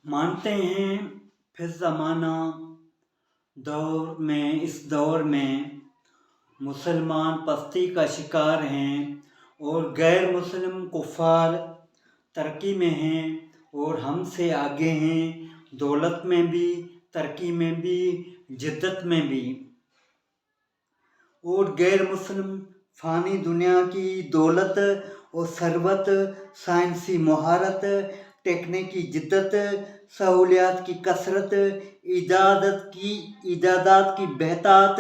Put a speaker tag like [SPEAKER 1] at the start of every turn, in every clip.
[SPEAKER 1] مانتے ہیں پھر زمانہ اس دور میں مسلمان پستی کا شکار ہیں اور غیر مسلم کفار ترقی میں ہیں اور ہم سے آگے ہیں، دولت میں بھی، ترقی میں بھی، جدت میں بھی۔ اور غیر مسلم فانی دنیا کی دولت اور ثروت، سائنسی مہارت، ٹیکنیکی جدت، سہولیات کی کثرت، ایجادات کی بہتات،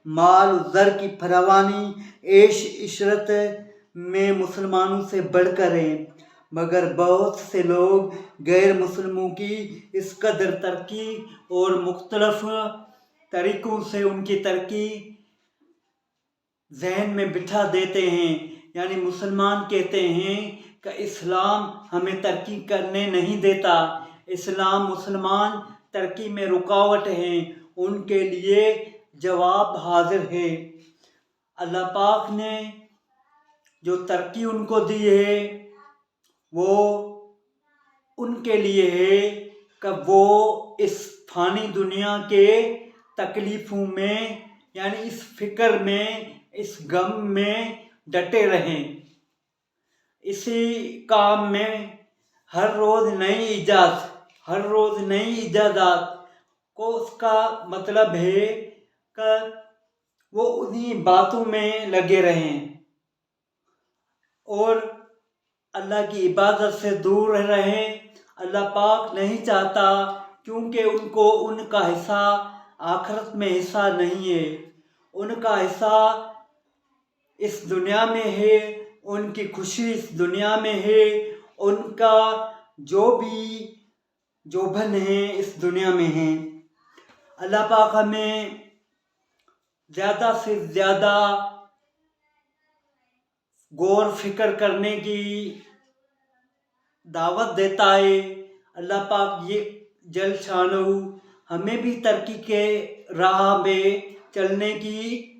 [SPEAKER 1] مال و زر کی فراوانی، عیش عشرت میں مسلمانوں سے بڑھ کر ہیں، مگر بہت سے لوگ غیر مسلموں کی اس قدر ترقی اور مختلف طریقوں سے ان کی ترقی ذہن میں بٹھا دیتے ہیں۔ یعنی مسلمان کہتے ہیں کہ اسلام ہمیں ترقی کرنے نہیں دیتا، اسلام مسلمان ترقی میں رکاوٹ ہیں۔ ان کے لیے جواب حاضر ہے۔ اللہ پاک نے جو ترقی ان کو دی ہے وہ ان کے لیے ہے کہ وہ اس فانی دنیا کے تکلیفوں میں، یعنی اس فکر میں، اس غم میں ڈٹے رہیں، اسی کام میں ہر روز نئی ایجادات کو، اس کا مطلب ہے کہ وہ انہی باتوں میں لگے رہیں اور اللہ کی عبادت سے دور رہیں۔ اللہ پاک نہیں چاہتا، کیونکہ ان کو ان کا حصہ آخرت میں حصہ نہیں ہے، ان کا حصہ اس دنیا میں ہے، ان کی خوشی اس دنیا میں ہے، ان کا جو بھی جوبن ہے اس دنیا میں ہے۔ اللہ پاک ہمیں زیادہ سے زیادہ غور فکر کرنے کی دعوت دیتا ہے۔ اللہ پاک یہ جل شانہ ہمیں بھی ترقی کے راہ میں چلنے کی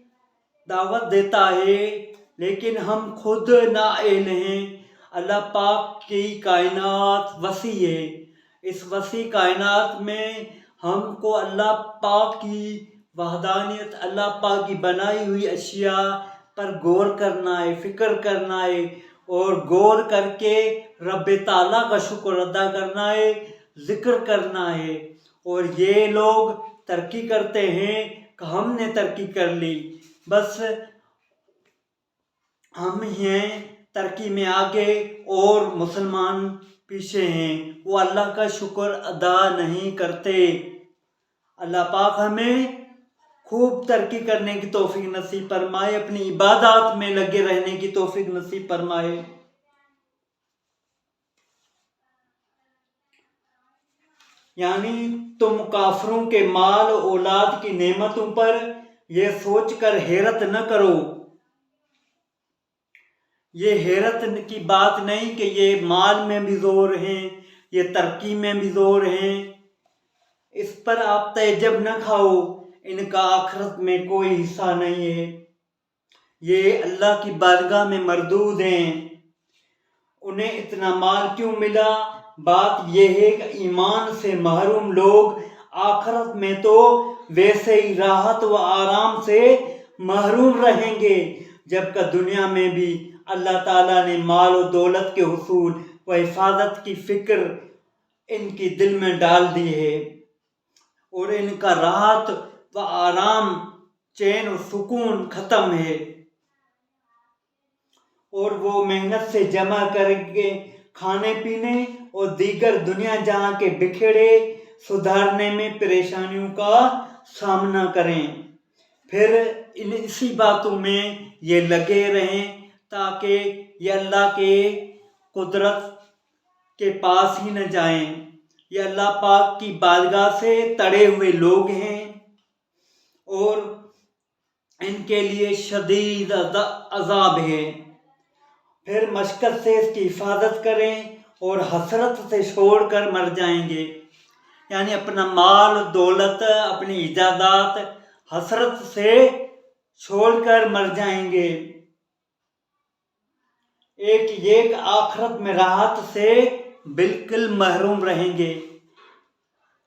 [SPEAKER 1] دعوت دیتا ہے، لیکن ہم خود نااہل ہیں۔ اللہ پاک کی کائنات وسیع ہے، اس وسیع کائنات میں ہم کو اللہ پاک کی وحدانیت، اللہ پاک کی بنائی ہوئی اشیاء پر غور کرنا ہے، فکر کرنا ہے، اور غور کر کے رب تعالیٰ کا شکر ادا کرنا ہے، ذکر کرنا ہے۔ اور یہ لوگ ترقی کرتے ہیں کہ ہم نے ترقی کر لی، بس ہم ہیں ترقی میں آگے اور مسلمان پیچھے ہیں، وہ اللہ کا شکر ادا نہیں کرتے۔ اللہ پاک ہمیں خوب ترقی کرنے کی توفیق نصیب فرمائے، اپنی عبادات میں لگے رہنے کی توفیق نصیب فرمائے۔ یعنی تم کافروں کے مال و اولاد کی نعمتوں پر یہ سوچ کر حیرت نہ کرو۔ یہ حیرت کی بات نہیں کہ یہ مال میں بھی زور ہیں، یہ ترقی میں بھی زور ہیں، اس پر آپ تعجب نہ کھاؤ، ان کا آخرت میں کوئی حصہ نہیں ہے، یہ اللہ کی بارگاہ میں مردود ہیں۔ انہیں اتنا مال کیوں ملا؟ بات یہ ہے کہ ایمان سے محروم لوگ آخرت میں تو ویسے ہی راحت و آرام سے محروم رہیں گے، جبکہ دنیا میں بھی اللہ تعالیٰ نے مال و دولت کے حصول و حفاظت کی فکر ان کی دل میں ڈال دی ہے، اور ان کا راحت و آرام، چین و سکون ختم ہے، اور وہ محنت سے جمع کر کے کھانے پینے اور دیگر دنیا جہاں کے بکھیڑے سدھارنے میں پریشانیوں کا سامنا کریں، پھر اسی باتوں میں یہ لگے رہیں تاکہ یہ اللہ کے قدرت کے پاس ہی نہ جائیں۔ یہ اللہ پاک کی بارگاہ سے تڑے ہوئے لوگ ہیں اور ان کے لیے شدید عذاب ہے، پھر مشقت سے اس کی حفاظت کریں اور حسرت سے چھوڑ کر مر جائیں گے۔ یعنی اپنا مال دولت، اپنی ایجادات حسرت سے چھوڑ کر مر جائیں گے۔ ایک یہ کہ آخرت میں راحت سے بالکل محروم رہیں گے،